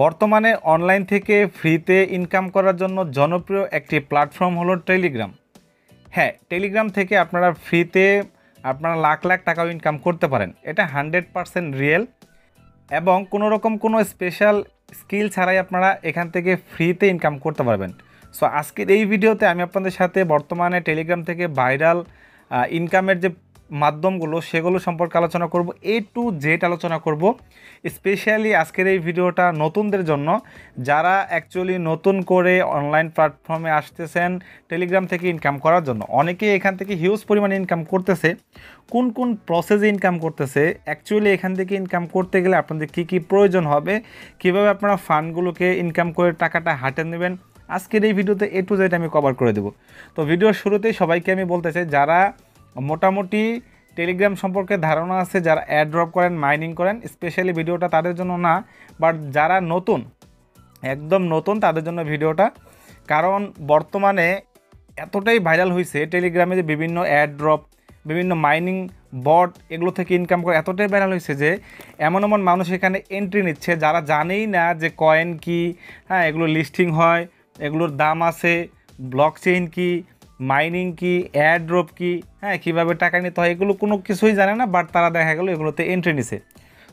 বর্তমানে অনলাইন থেকে ফ্রিতে ইনকাম করার জন্য জনপ্রিয় একটি প্ল্যাটফর্ম হলো টেলিগ্রাম। হ্যাঁ, টেলিগ্রাম থেকে আপনারা ফ্রিতে আপনারা লাখ লাখ টাকাও ইনকাম করতে পারেন। এটা 100% রিয়েল এবং কোনো রকম কোনো স্পেশাল স্কিল ছাড়াই আপনারা এখান থেকে ফ্রিতে ইনকাম করতে পারবেন। সো আজকের এই ভিডিওতে আমি আপনাদের সাথে বর্তমানে টেলিগ্রাম থেকে ভাইরাল ইনকামের যে মাধ্যমগুলো সেগুলো সম্পর্কে আলোচনা করব, A to Z আলোচনা করব। স্পেশালি আজকের এই ভিডিওটা নতুনদের জন্য, যারা অ্যাকচুয়ালি নতুন করে অনলাইন প্ল্যাটফর্মে আসতেছেন টেলিগ্রাম থেকে ইনকাম করার জন্য। অনেকেই এখান থেকে হিউজ পরিমাণে ইনকাম করতেছে। কোন কোন প্রসেসে ইনকাম করতেছে, অ্যাকচুয়ালি এখান থেকে ইনকাম করতে গেলে আপনাদের কী কী প্রয়োজন হবে, কীভাবে আপনারা ফান্ডগুলোকে ইনকাম করে টাকাটা হাতে নেবেন, আজকের এই ভিডিওতে A to Z আমি কভার করে দেবো। তো ভিডিওর শুরুতেই সবাইকে আমি বলতে চাই, যারা মোটামুটি টেলিগ্রাম সম্পর্কে ধারণা আছে, যারা অ্যাড ড্রপ করেন, মাইনিং করেন, স্পেশালি ভিডিওটা তাদের জন্য না, বাট যারা নতুন, একদম নতুন, তাদের জন্য ভিডিওটা। কারণ বর্তমানে এতটাই ভাইরাল হয়েছে টেলিগ্রামে যে বিভিন্ন অ্যাড ড্রপ, বিভিন্ন মাইনিং বট এগুলো থেকে ইনকাম করে এতটাই ভাইরাল হয়েছে যে এমন এমন মানুষ এখানে এন্ট্রি নিচ্ছে যারা জানেই না যে কয়েন কি, হ্যাঁ এগুলো লিস্টিং হয়, এগুলোর দাম আছে, ব্লক চেইন কি, মাইনিং কি, অ্যাড ড্রপ কি, হ্যাঁ কীভাবে টাকা নিতে হয়, এগুলো কোনো কিছুই জানে না, বাট তারা দেখা গেলো এগুলোতে এন্ট্রি নিছে।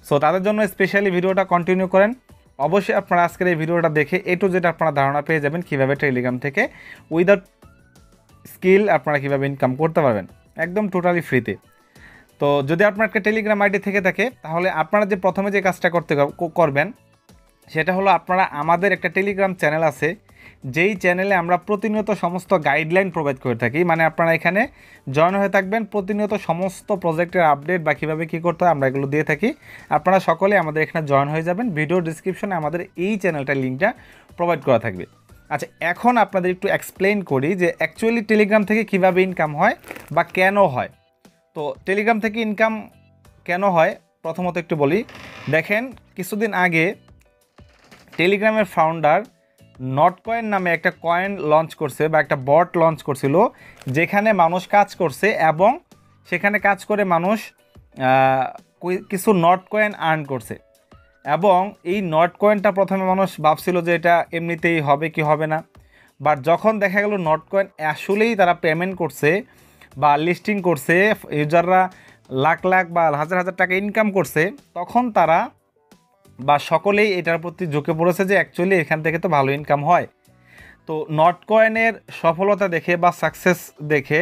সো তাদের জন্য স্পেশালি ভিডিওটা কন্টিনিউ করেন। অবশ্যই আপনারা আজকের এই ভিডিওটা দেখে A to Z আপনারা ধারণা পেয়ে যাবেন কীভাবে টেলিগ্রাম থেকে উইদাউট স্কিল আপনারা কীভাবে ইনকাম করতে পারবেন, একদম টোটালি ফ্রিতে। তো যদি আপনার একটা টেলিগ্রাম আইডি থেকে থাকে, তাহলে আপনারা যে প্রথমে যে কাজটা করবেন সেটা হলো, আপনারা আমাদের একটা টেলিগ্রাম চ্যানেল আছে, যেই চ্যানেলে আমরা প্রতিনিয়ত সমস্ত গাইডলাইন প্রোভাইড করে থাকি। মানে আপনারা এখানে জয়েন হয়ে থাকবেন, প্রতিনিয়ত সমস্ত প্রজেক্টের আপডেট বা কীভাবে কী করতে হয় আমরা এগুলো দিয়ে থাকি। আপনারা সকলে আমাদের এখানে জয়েন হয়ে যাবেন। ভিডিও ডিসক্রিপশনে আমাদের এই চ্যানেলটার লিঙ্কটা প্রোভাইড করা থাকবে। আচ্ছা, এখন আপনাদের একটু এক্সপ্লেন করি যে অ্যাকচুয়ালি টেলিগ্রাম থেকে কীভাবে ইনকাম হয় বা কেন হয়। তো টেলিগ্রাম থেকে ইনকাম কেন হয় প্রথমত একটু বলি। দেখেন, কিছুদিন আগে টেলিগ্রামের ফাউন্ডার নটকয়েন নামে একটা কয়েন লঞ্চ করছে বা একটা বট লঞ্চ করছিল, যেখানে মানুষ কাজ করছে এবং সেখানে কাজ করে মানুষ কিছু নটকয়েন আর্ন করছে। এবং এই নটকয়েনটা প্রথমে মানুষ ভাবছিল যে এটা এমনিতেই হবে কি হবে না, বাট যখন দেখা গেল নটকয়েন আসলেই তারা পেমেন্ট করছে বা লিস্টিং করছে, ইউজাররা লাখ লাখ বা হাজার হাজার টাকা ইনকাম করছে, তখন তারা বা সকলেই এটার প্রতি ঝুঁকে পড়েছে যে অ্যাকচুয়ালি এখান থেকে তো ভালো ইনকাম হয়। তো নটকয়েনের সফলতা দেখে বা সাকসেস দেখে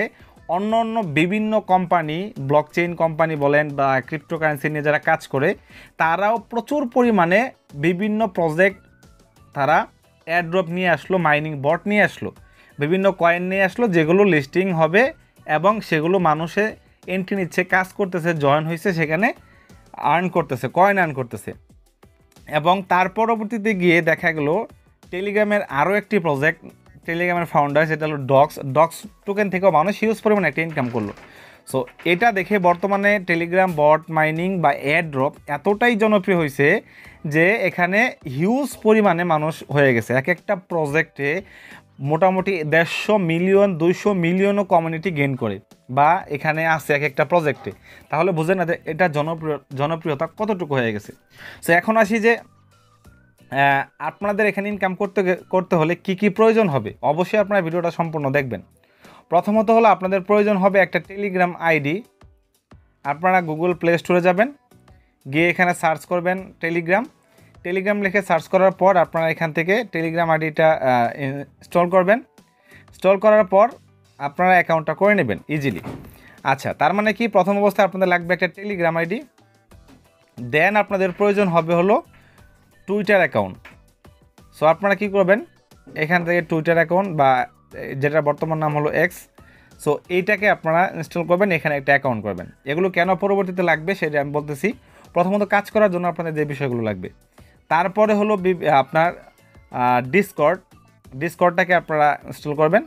অন্য অন্য বিভিন্ন কোম্পানি, ব্লকচেইন কোম্পানি বলেন বা ক্রিপ্টোকারেন্সি নিয়ে যারা কাজ করে, তারাও প্রচুর পরিমাণে বিভিন্ন প্রজেক্ট তারা অ্যাড্রপ নিয়ে আসলো, মাইনিং বট নিয়ে আসলো, বিভিন্ন কয়েন নিয়ে আসলো, যেগুলো লিস্টিং হবে এবং সেগুলো মানুষে এন্ট্রি নিচ্ছে, কাজ করতেছে, জয়েন হয়েছে, সেখানে আর্ন করতেছে, কয়েন আর্ন করতেছে। এবং তার পরবর্তীতে গিয়ে দেখা গেল টেলিগ্রামের আরও একটি প্রজেক্ট, টেলিগ্রামের ফাউন্ডার, সেটা হলো ডক্স টোকেন থেকেও মানুষ হিউজ পরিমাণে একটা ইনকাম করলো। সো এটা দেখে বর্তমানে টেলিগ্রাম বট মাইনিং বা অ্যাড ড্রপ এতটাই জনপ্রিয় হয়েছে যে এখানে হিউজ পরিমাণে মানুষ হয়ে গেছে। এক একটা প্রজেক্টে মোটামুটি 150 মিলিয়ন 200 মিলিয়নও কমিউনিটি গেইন করে বা এখানে আছে এক একটা প্রজেক্টে। তাহলে বুঝেন না এটা জনপ্রিয়তা কতটুকু হয়ে গেছে। সো এখন আসি যে আপনাদের এখানে ইনকাম করতে হলে কি কি প্রয়োজন হবে। অবশ্যই আপনারা ভিডিওটা সম্পূর্ণ দেখবেন। প্রথমত হলো আপনাদের প্রয়োজন হবে একটা টেলিগ্রাম আইডি। আপনারা গুগল প্লে স্টোরে যাবেন, গিয়ে এখানে সার্চ করবেন টেলিগ্রাম লিখে সার্চ করার পর আপনারা এখান থেকে টেলিগ্রাম আইডিটা ইনস্টল করবেন। ইনস্টল করার পর আপনারা অ্যাকাউন্টটা করে নেবেন ইজিলি। আচ্ছা, তার মানে কি, প্রথম অবস্থায় আপনাদের লাগবে একটা টেলিগ্রাম আইডি। দেন আপনাদের প্রয়োজন হবে হলো টুইটার অ্যাকাউন্ট। সো আপনারা কি করবেন, এখান থেকে টুইটার অ্যাকাউন্ট বা যেটা বর্তমান নাম হলো এক্স, সো এইটাকে আপনারা ইনস্টল করবেন, এখানে একটা অ্যাকাউন্ট করবেন। এগুলো কেন পরবর্তীতে লাগবে সেটা আমি বলতেছি। প্রথমত কাজ করার জন্য আপনাদের যে বিষয়গুলো লাগবে। তারপরে হলো আপনার ডিসকর্ডটাকে আপনারা ইনস্টল করবেন।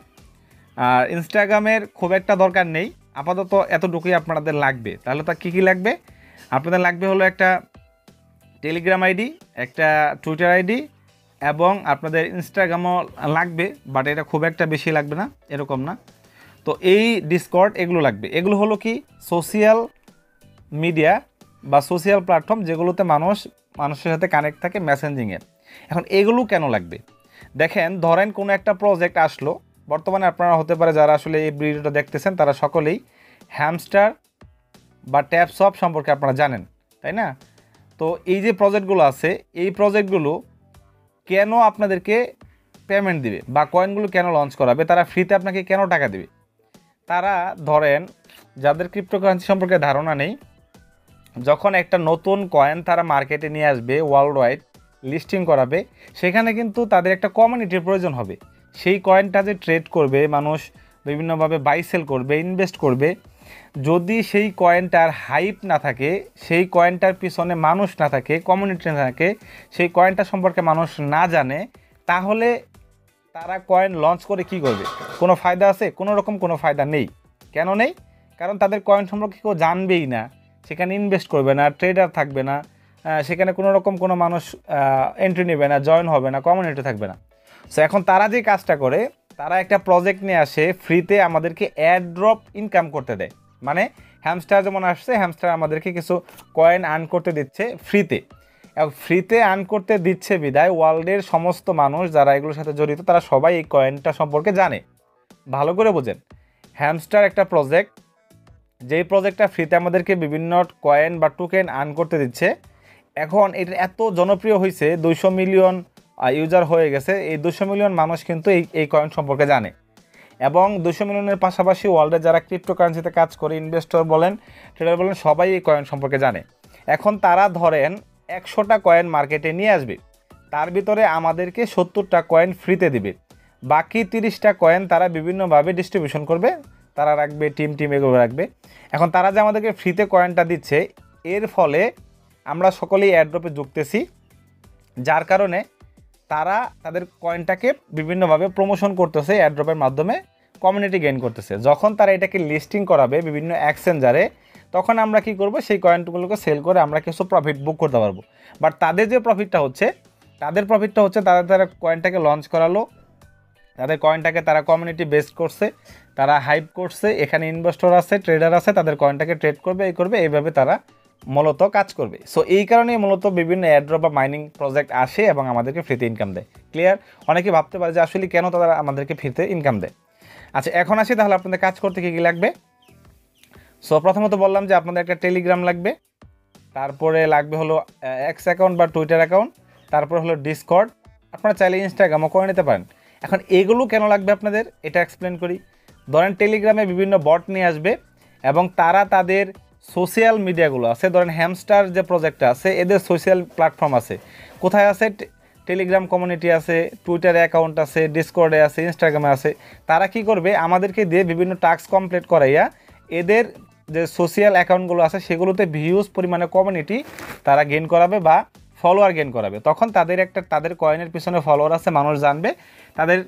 আর ইনস্টাগ্রামের খুব একটা দরকার নেই, আপাতত এতটুকুই আপনাদের লাগবে। তাহলে তা কী কী লাগবে, আপনাদের লাগবে হলো একটা টেলিগ্রাম আইডি, একটা টুইটার আইডি এবং আপনাদের ইনস্টাগ্রামও লাগবে, বাট এটা খুব একটা বেশি লাগবে না, এরকম না। তো এই ডিসকর্ড এগুলো লাগবে। এগুলো হলো কি সোশ্যাল মিডিয়া বা সোশ্যাল প্ল্যাটফর্ম, যেগুলোতে মানুষ মানুষের সাথে কানেক্ট থাকে মেসেঞ্জিংয়ে। এখন এগুলো কেন লাগবে? দেখেন, ধরেন কোনো একটা প্রজেক্ট আসলো, বর্তমানে আপনারা হতে পারে যারা আসলে এই ভিডিওটা দেখতেছেন তারা সকলেই হ্যামস্টার বা ট্যাপসপ সম্পর্কে আপনারা জানেন, তাই না? তো এই যে প্রজেক্টগুলো আছে, এই প্রজেক্টগুলো কেন আপনাদেরকে পেমেন্ট দিবে বা কয়েনগুলো কেন লঞ্চ করাবে, তারা ফ্রিতে আপনাকে কেন টাকা দেবে? তারা ধরেন যাদের ক্রিপ্টোকারেন্সি সম্পর্কে ধারণা নেই, যখন একটা নতুন কয়েন তারা মার্কেটে নিয়ে আসবে, ওয়ার্ল্ড ওয়াইড লিস্টিং করাবে, সেখানে কিন্তু তাদের একটা কমিউনিটির প্রয়োজন হবে। সেই কয়েনটা যে ট্রেড করবে, মানুষ বিভিন্নভাবে বাই সেল করবে, ইনভেস্ট করবে, যদি সেই কয়েনটার হাইপ না থাকে, সেই কয়েনটার পিছনে মানুষ না থাকে, কমিউনিটি না থাকে, সেই কয়েনটা সম্পর্কে মানুষ না জানে, তাহলে তারা কয়েন লঞ্চ করে কি করবে? কোনো ফায়দা আছে? কোনো রকম কোনো ফায়দা নেই। কেন নেই? কারণ তাদের কয়েন সম্পর্কে কেউ জানবেই না, সেখানে ইনভেস্ট করবে না, ট্রেডার থাকবে না, সেখানে কোনো রকম কোনো মানুষ এন্ট্রি নেবে না, জয়েন হবে না, কমিউনিটি থাকবে না। সো এখন তারা যে কাজটা করে, তারা একটা প্রজেক্ট নিয়ে আসে, ফ্রিতে আমাদেরকে অ্যাড ড্রপ ইনকাম করতে দেয়। মানে হ্যামস্টার যেমন আসছে, হ্যামস্টার আমাদেরকে কিছু কয়েন আর্ন করতে দিচ্ছে ফ্রিতে। এবং ফ্রিতে আর্ন করতে দিচ্ছে বিদায় ওয়ার্ল্ডের সমস্ত মানুষ যারা এগুলোর সাথে জড়িত, তারা সবাই এই কয়েনটা সম্পর্কে জানে। ভালো করে বোঝেন, হ্যামস্টার একটা প্রজেক্ট, যেই প্রজেক্টটা ফ্রিতে আমাদেরকে বিভিন্ন কয়েন বা টোকেন আর্ন করতে দিচ্ছে। এখন এটা এত জনপ্রিয় হয়েছে, 200 মিলিয়ন ইউজার হয়ে গেছে। এই 200 মিলিয়ন মানুষ কিন্তু এই কয়েন সম্পর্কে জানে। এবং 200 মিলিয়নের পাশাপাশি ওয়ার্ল্ডে যারা ক্রিপ্টোকারেন্সিতে কাজ করে, ইনভেস্টর বলেন, ট্রেডার বলেন, সবাই এই কয়েন সম্পর্কে জানে। এখন তারা ধরেন 100টা কয়েন মার্কেটে নিয়ে আসবে, তার ভিতরে আমাদেরকে 70টা কয়েন ফ্রিতে দিবে, বাকি 30টা কয়েন তারা বিভিন্নভাবে ডিস্ট্রিবিউশন করবে, তারা রাখবে, টিম এগুলো রাখবে। এখন তারা যে আমাদেরকে ফ্রিতে কয়েনটা দিচ্ছে, এর ফলে আমরা সকলেই অ্যাড্রপে যুক্তেছি, যার কারণে তারা তাদের কয়েনটাকে বিভিন্নভাবে প্রমোশন করতেছে, অ্যাড্রপের মাধ্যমে কমিউনিটি গেইন করতেছে। যখন তারা এটাকে লিস্টিং করাবে বিভিন্ন এক্সচেঞ্জারে, তখন আমরা কি করব, সেই কয়েনগুলোকে সেল করে আমরা কিছু প্রফিট বুক করতে পারবো। বাট তাদের যে প্রফিটটা হচ্ছে, তারা কয়েনটাকে লঞ্চ করালো, তাদের কয়েনটাকে তারা কমিউনিটি বেসড করছে, তারা হাইপ করছে, এখানে ইনভেস্টর আছে, ট্রেডার আছে, তাদের কয়েনটাকে ট্রেড করবে, এইভাবে তারা মূলত কাজ করবে। সো এই কারণেই মূলত বিভিন্ন অ্যাড্রপ বা মাইনিং প্রজেক্ট আসে এবং আমাদেরকে ফ্রিতে ইনকাম দেয়। ক্লিয়ার? অনেকে ভাবতে পারে যে আসলে কেন তারা আমাদেরকে ফ্রিতে ইনকাম দেয়। আচ্ছা, এখন আসি তাহলে আপনাদের কাজ করতে কী কী লাগবে। সো প্রথমত বললাম যে আপনাদের একটা টেলিগ্রাম লাগবে, তারপরে লাগবে হলো এক্স অ্যাকাউন্ট বা টুইটার অ্যাকাউন্ট, তারপর হলো ডিসকর্ড, আপনারা চাইলে ইনস্টাগ্রামও করে নিতে পারেন। এখন এগুলো কেন লাগবে আপনাদের, এটা এক্সপ্লেন করি। ধরেন টেলিগ্রামে বিভিন্ন বট নিয়ে আসবে এবং তারা তাদের সোশ্যাল মিডিয়াগুলো আছে, ধরেন হ্যামস্টার যে প্রজেক্টটা আছে, এদের সোশ্যাল প্ল্যাটফর্ম আছে। কোথায় আছে? টেলিগ্রাম কমিউনিটি আছে, টুইটারে অ্যাকাউন্ট আছে, ডিসকর্ডে আছে, ইনস্টাগ্রামে আছে। তারা কি করবে, আমাদেরকে দিয়ে বিভিন্ন টাস্ক কমপ্লিট করাইয়া এদের যে সোশ্যাল অ্যাকাউন্টগুলো আছে সেগুলোতে ভিউজ পরিমাণে কমিউনিটি তারা গেইন করাবে বা ফলোয়ার গেইন করাবে। তখন তাদের কয়েনের পিছনে ফলোয়ার আছে, মানুষ জানবে, তাদের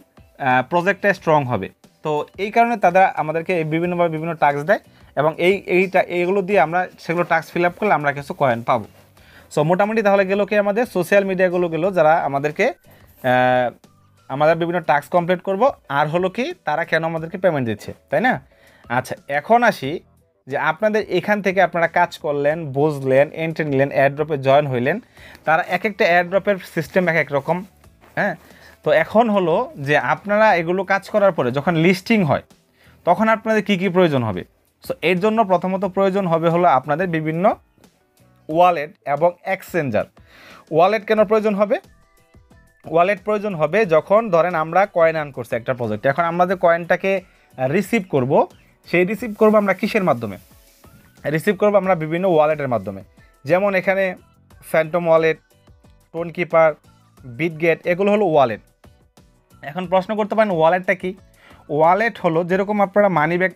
প্রজেক্টটা স্ট্রং হবে। তো এই কারণে তারা আমাদেরকে বিভিন্নভাবে বিভিন্ন টাস্ক দেয় এবং এইগুলো দিয়ে আমরা সেগুলো টাস্ক ফিল আপ করলে আমরা কিছু কয়েন পাবো। সো মোটামুটি তাহলে গেলো কি, আমাদের সোশ্যাল মিডিয়াগুলো গেলো যারা আমাদেরকে আমাদের বিভিন্ন টাস্ক কমপ্লিট করব, আর হলো কি তারা কেন আমাদেরকে পেমেন্ট দিচ্ছে, তাই না? আচ্ছা, এখন আসি যে আপনাদের এখান থেকে আপনারা কাজ করলেন, বুঝলেন, এন্ট্রি নিলেন, অ্যাড্রপে জয়েন হইলেন। তারা এক একটা অ্যাড্রপের সিস্টেম এক রকম। হ্যাঁ, তো এখন হলো যে আপনারা এগুলো কাজ করার পরে যখন লিস্টিং হয়, তখন আপনাদের কি কি প্রয়োজন হবে। সো এর জন্য প্রথমত প্রয়োজন হবে হলো আপনাদের বিভিন্ন ওয়ালেট এবং এক্সচেঞ্জার। ওয়ালেট কেন প্রয়োজন হবে? ওয়ালেট প্রয়োজন হবে যখন ধরেন আমরা কয়েন আর্ন করছি একটা প্রজেক্টে, এখন আমরা যে কয়েনটাকে রিসিভ করব, সেই রিসিভ করব আমরা কিসের মাধ্যমে? রিসিভ করব আমরা বিভিন্ন ওয়ালেটের মাধ্যমে। যেমন এখানে Phantom wallet, tone keeper, Bitget, এগুলো হলো ওয়ালেট। এখন প্রশ্ন করতে পারেন ওয়ালেটটা কি? ওয়ালেট হলো যেরকম আপনারা মানি ব্যাগ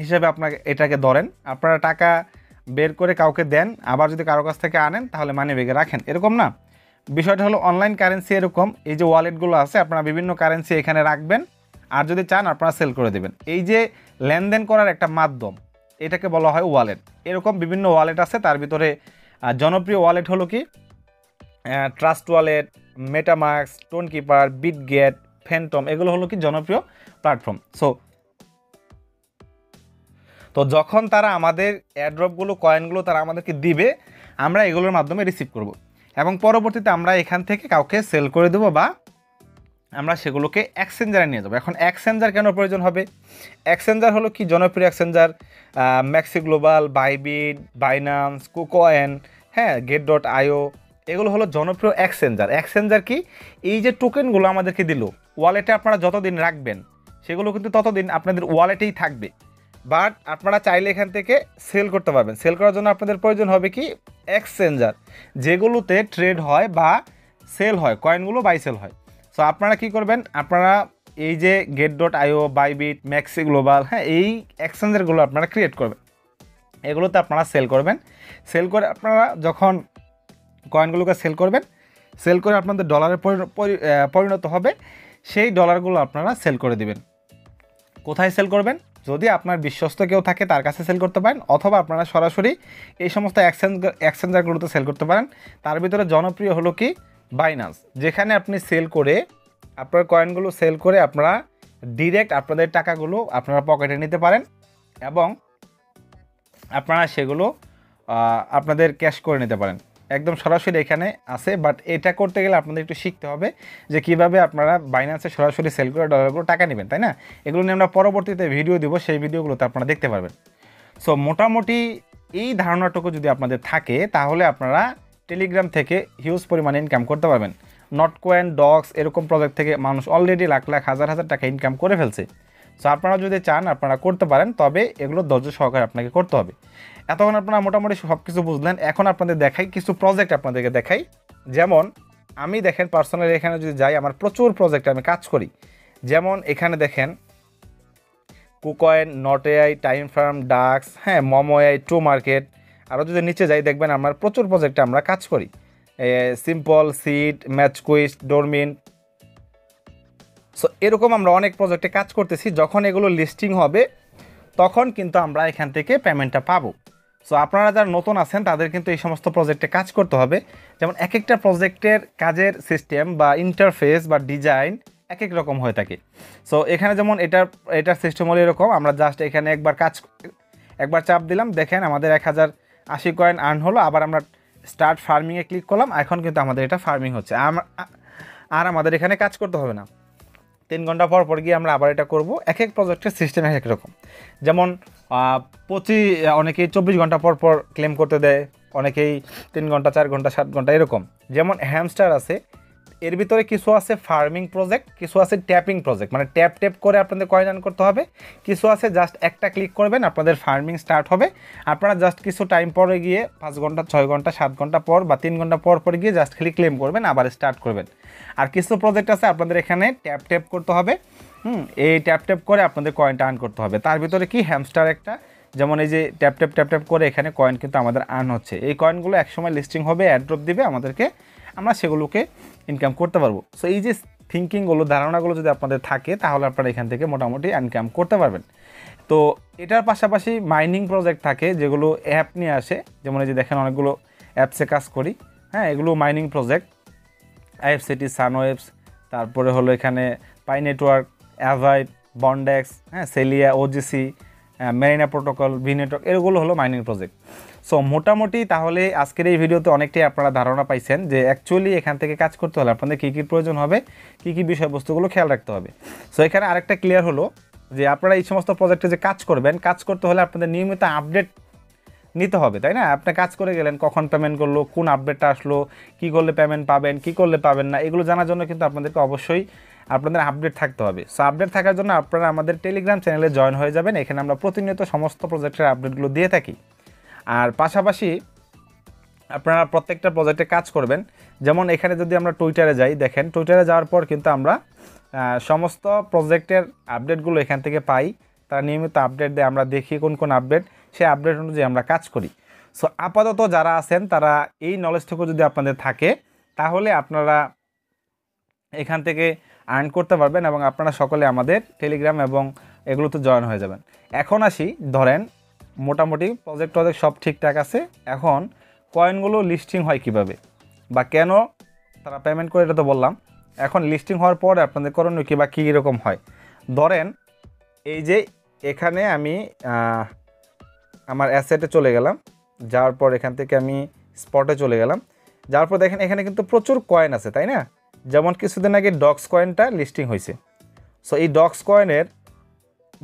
হিসেবে আপনাকে এটাকে ধরেন, আপনারা টাকা বের করে কাউকে দেন, আবার যদি কারো কাছ থেকে আনেন তাহলে মানি ব্যাগে রাখেন, এরকম না? বিষয়টা হলো অনলাইন কারেন্সি এরকম। এই যে ওয়ালেটগুলো আছে, আপনারা বিভিন্ন কারেন্সি এখানে রাখবেন, আর যদি চান আপনারা সেল করে দেবেন। এই যে লেনদেন করার একটা মাধ্যম, এটাকে বলা হয় ওয়ালেট। এরকম বিভিন্ন ওয়ালেট আছে, তার ভিতরে জনপ্রিয় ওয়ালেট হলো কি trust wallet, MetaMask, tone keeper, Bitget, Phantom, এগুলো হলো কি জনপ্রিয় প্ল্যাটফর্ম। তো যখন তারা আমাদের এয়ারড্রপগুলো, কয়েনগুলো তারা আমাদেরকে দিবে, আমরা এগুলোর মাধ্যমে রিসিভ করব। এবং পরবর্তীতে আমরা এখান থেকে কাউকে সেল করে দেবো বা আমরা সেগুলোকে এক্সচেঞ্জারে নিয়ে যাবো। এখন এক্সচেঞ্জার কেন প্রয়োজন হবে? এক্সচেঞ্জার হলো কি জনপ্রিয় exchanger, maxi global, Bybit, Binance, KuCoin, হ্যাঁ, Get.io, এগুলো হলো জনপ্রিয় এক্সচেঞ্জার। এক্সচেঞ্জার কি? এই যে টোকেনগুলো আমাদেরকে দিল, ওয়ালেটে আপনারা যতদিন রাখবেন সেগুলো কিন্তু ততদিন আপনাদের ওয়ালেটেই থাকবে, বাট আপনারা চাইলে এখান থেকে সেল করতে পারবেন। সেল করার জন্য আপনাদের প্রয়োজন হবে কি এক্সচেঞ্জার, যেগুলোতে ট্রেড হয় বা সেল হয়, কয়েনগুলো বাই সেল হয়। সো আপনারা কি করবেন, আপনারা এই যে Get.io, বাইবিট, ম্যাক্সি গ্লোবাল, হ্যাঁ, এই এক্সচেঞ্জারগুলো আপনারা ক্রিয়েট করবেন, এগুলোতে আপনারা সেল করবেন। সেল করে আপনারা যখন কয়েনগুলোকে সেল করবেন, সেল করে আপনাদের ডলারে পরিণত হবে, সেই ডলারগুলো আপনারা সেল করে দিবেন। কোথায় সেল করবেন? যদি আপনার বিশ্বস্ত কেউ থাকে তার কাছে সেল করতে পারেন, অথবা আপনারা সরাসরি এই সমস্ত এক্সচেঞ্জারগুলোতে সেল করতে পারেন। তার ভিতরে জনপ্রিয় হলো কি বাইন্যান্স, যেখানে আপনি সেল করে আপনার কয়েনগুলো সেল করে আপনারা ডিরেক্ট আপনাদের টাকাগুলো আপনারা পকেটে নিতে পারেন এবং আপনারা সেগুলো আপনাদের ক্যাশ করে নিতে পারেন, একদম সরাসরি এখানে আছে। বাট এটা করতে গেলে আপনাদের একটু শিখতে হবে যে কীভাবে আপনারা বাইন্যান্সে সরাসরি সেল করে ডলারগুলো টাকা নেবেন, তাই না? এগুলো নিয়ে আমরা পরবর্তীতে ভিডিও দিব, সেই ভিডিওগুলোতে আপনারা দেখতে পারবেন। সো মোটামুটি এই ধারণাটুকু যদি আপনাদের থাকে তাহলে আপনারা টেলিগ্রাম থেকে হিউজ পরিমাণে ইনকাম করতে পারবেন। নটকয়েন, ডক্স এরকম প্রজেক্ট থেকে মানুষ অলরেডি লাখ লাখ হাজার হাজার টাকা ইনকাম করে ফেলছে। সো আপনারা যদি চান আপনারা করতে পারেন, তবে এগুলো ধৈর্য সহকারে আপনাকে করতে হবে। এতক্ষণ আপনারা মোটামুটি সব কিছু বুঝলেন। এখন আপনাদের দেখাই কিছু প্রজেক্ট, আপনাদেরকে দেখাই। যেমন আমি দেখেন পার্সোনালি এখানে যদি যাই, আমার প্রচুর প্রজেক্টে আমি কাজ করি। যেমন এখানে দেখেন কুকয়েন, নট.এআই, টাইম ফার্ম, ডাক্স, হ্যাঁ, মোমো.এআই, ট্রু মার্কেট। আরও যদি নিচে যাই দেখবেন আমার প্রচুর প্রজেক্টে আমরা কাজ করি। সিম্পল, সিড, ম্যাচ কুইজ, ডোরমিন। সো এরকম আমরা অনেক প্রজেক্টে কাজ করতেছি। যখন এগুলো লিস্টিং হবে তখন কিন্তু আমরা এখান থেকে পেমেন্টটা পাবো। সো আপনারা যারা নতুন আছেন তাদের কিন্তু এই সমস্ত প্রজেক্টে কাজ করতে হবে। যেমন এক একটা প্রজেক্টের কাজের সিস্টেম বা ইন্টারফেস বা ডিজাইন এক এক রকম হয়ে থাকে। সো এখানে যেমন এটার সিস্টেম হলো এরকম, আমরা জাস্ট এখানে একবার চাপ দিলাম, দেখেন আমাদের 1080 কয়েন আর্ন হলো। আবার আমরা স্টার্ট ফার্মিংয়ে ক্লিক করলাম, এখন কিন্তু আমাদের এটা ফার্মিং হচ্ছে। আর আমাদের এখানে কাজ করতে হবে না। 3 ঘন্টা পর পর গিয়ে আমরা আবার এটা করব। এক এক প্রজেক্টের সিস্টেম এক রকম। যেমন অনেকেই 24 ঘন্টা পর পর ক্লেম করতে দেয়, অনেকেই 3 ঘন্টা, 4 ঘন্টা, 7 ঘন্টা এরকম। যেমন হ্যামস্টার আছে, এর ভিতরে কিছু আছে ফার্মিং প্রজেক্ট, কিছু আছে ট্যাপিং প্রজেক্ট, মানে ট্যাপ করে আপনাদের কয়েন আর্ন করতে হবে। কিছু আছে জাস্ট একটা ক্লিক করবেন আপনাদের ফার্মিং স্টার্ট হবে। আপনারা জাস্ট কিছু টাইম পরে গিয়ে 5 ঘন্টা, 6 ঘন্টা, 7 ঘন্টা পর বা 3 ঘন্টা পর পর গিয়ে জাস্ট খালি ক্লেম করবেন, আবার স্টার্ট করবেন। আর কিছু প্রজেক্ট আছে আপনাদের এখানে ট্যাপ করতে হবে, এই ট্যাপ করে আপনাদের কয়েনটা আর্ন করতে হবে। তার ভিতরে কি হ্যামস্টার একটা, যেমন এই যে ট্যাপ করে এখানে কয়েন কিন্তু আমাদের আর্ন হচ্ছে। এই কয়েনগুলো একসময় লিস্টিং হবে, অ্যাড্রপ দিবে আমাদেরকে, আমরা সেগুলোকে ইনকাম করতে পারবো। সো এই যে থিঙ্কিংগুলো, ধারণাগুলো যদি আপনাদের থাকে তাহলে আপনারা এখান থেকে মোটামুটি ইনকাম করতে পারবেন। তো এটার পাশাপাশি মাইনিং প্রজেক্ট থাকে যেগুলো অ্যাপ নিয়ে আসে। যেমন এই যে দেখেন অনেকগুলো অ্যাপসে কাজ করি, হ্যাঁ, এগুলো মাইনিং প্রজেক্ট। আইএফসিটি, সানওয়েভস, তারপরে হলো এখানে পাই নেটওয়ার্ক, অ্যাভাইট, বন্ডেক্স, হ্যাঁ, সেলিয়া, OGC, Marina protocol, V network, এগুলো হলো মাইনিং প্রজেক্ট। সো মোটামুটি তাহলে আজকের এই ভিডিওতে অনেকটাই আপনারা ধারণা পাইছেন যে অ্যাকচুয়ালি এখান থেকে কাজ করতে হলে আপনাদের কী কী প্রয়োজন হবে, কী কী বিষয়বস্তুগুলো খেয়াল রাখতে হবে। সো এখানে আরেকটা ক্লিয়ার হলো যে আপনারা এই সমস্ত প্রজেক্টে যে কাজ করবেন, কাজ করতে হলে আপনাদের নিয়মিত আপডেট নিতে হবে, তাই না? আপনি কাজ করে গেলেন, কখন পেমেন্ট করলো, কোন আপডেটটা আসলো, কী করলে পেমেন্ট পাবেন, কী করলে পাবেন না, এগুলো জানার জন্য কিন্তু আপনাদেরকে অবশ্যই আপনাদের আপডেট থাকতে হবে। সো আপডেট থাকার জন্য আপনারা আমাদের টেলিগ্রাম চ্যানেলে জয়েন হয়ে যাবেন। এখানে আমরা প্রতিনিয়ত সমস্ত প্রজেক্টের আপডেটগুলো দিয়ে থাকি। আর পাশাপাশি আপনারা প্রত্যেকটা প্রজেক্টে কাজ করবেন। যেমন এখানে যদি আমরা টুইটারে যাই, দেখেন টুইটারে যাওয়ার পর কিন্তু আমরা সমস্ত প্রজেক্টের আপডেটগুলো এখান থেকে পাই। তারা নিয়মিত আপডেট দেয়, আমরা দেখি কোন আপডেট, সেই আপডেট অনুযায়ী আমরা কাজ করি। সো আপাতত যারা আছেন তারা এই নলেজটুকু যদি আপনাদের থাকে তাহলে আপনারা এখান থেকে আর্ন করতে পারবেন এবং আপনারা সকলে আমাদের টেলিগ্রাম এবং এগুলোতে জয়েন হয়ে যাবেন। এখন আসি, ধরেন মোটামুটি প্রজেক্ট সব ঠিকঠাক আছে। এখন কয়েনগুলো লিস্টিং হয় কিভাবে বা কেন তারা পেমেন্ট করে, এটা তো বললাম। এখন লিস্টিং হওয়ার পর আপনাদের করণীয় কী বা কী রকম হয়। ধরেন এই যে এখানে আমি আমার অ্যাসেটে চলে গেলাম, যাওয়ার পর এখান থেকে আমি স্পটে চলে গেলাম। যার পর দেখেন এখানে কিন্তু প্রচুর কয়েন আছে, তাই না? যেমন কিছুদিন আগে ডক্স কয়েনটা লিস্টিং হয়েছে। সো এই ডক্স কয়েনের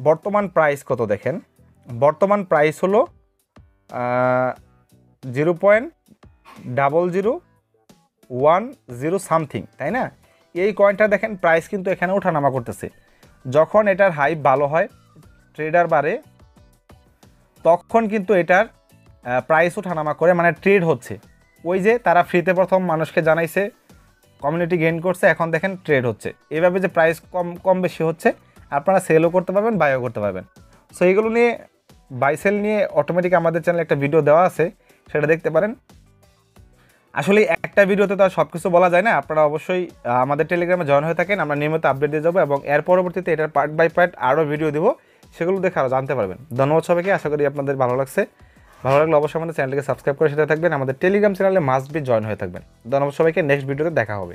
বর্তমান প্রাইস কত দেখেন, বর্তমান প্রাইস হলো 0.0010 সামথিং, তাই না? এই কয়েনটা দেখেন প্রাইস কিন্তু এখানে ওঠানামা করতেছে। যখন এটার হাইপ ভালো হয়, ট্রেডার বাড়ে, তখন কিন্তু এটার প্রাইস ওঠানামা করে, মানে ট্রেড হচ্ছে। ওই যে তারা ফ্রিতে প্রথম মানুষকে জানাইছে, কমিউনিটি গেইন করছে, এখন দেখেন ট্রেড হচ্ছে। এভাবে যে প্রাইস কম বেশি হচ্ছে, আপনারা সেলও করতে পারবেন, বাইও করতে পারবেন। সো এইগুলো নিয়ে, বাই সেল নিয়ে অটোমেটিক আমাদের চ্যানেলে একটা ভিডিও দেওয়া আছে, সেটা দেখতে পারেন। আসলে একটা ভিডিওতে তো আর সব কিছু বলা যায় না। আপনারা অবশ্যই আমাদের টেলিগ্রামে জয়েন হয়ে থাকেন, আমরা নিয়মিত আপডেট দিয়ে যাবো এবং এর পরবর্তীতে এটার পার্ট বাই পার্ট আরও ভিডিও দেবো, সেগুলো দেখে আরও জানতে পারবেন। ধন্যবাদ সবাইকে, আশা করি আপনাদের ভালো লাগছে। ভালো লাগলে অবশ্যই আমাদের চ্যানেলকে সাবস্ক্রাইব করে সেটা থাকবেন, আমাদের টেলিগ্রাম চ্যানেলে মাস্ট বি জয়েন হয়ে থাকবেন। ধন্যবাদ সবাইকে, নেক্সট ভিডিওতে দেখা হবে।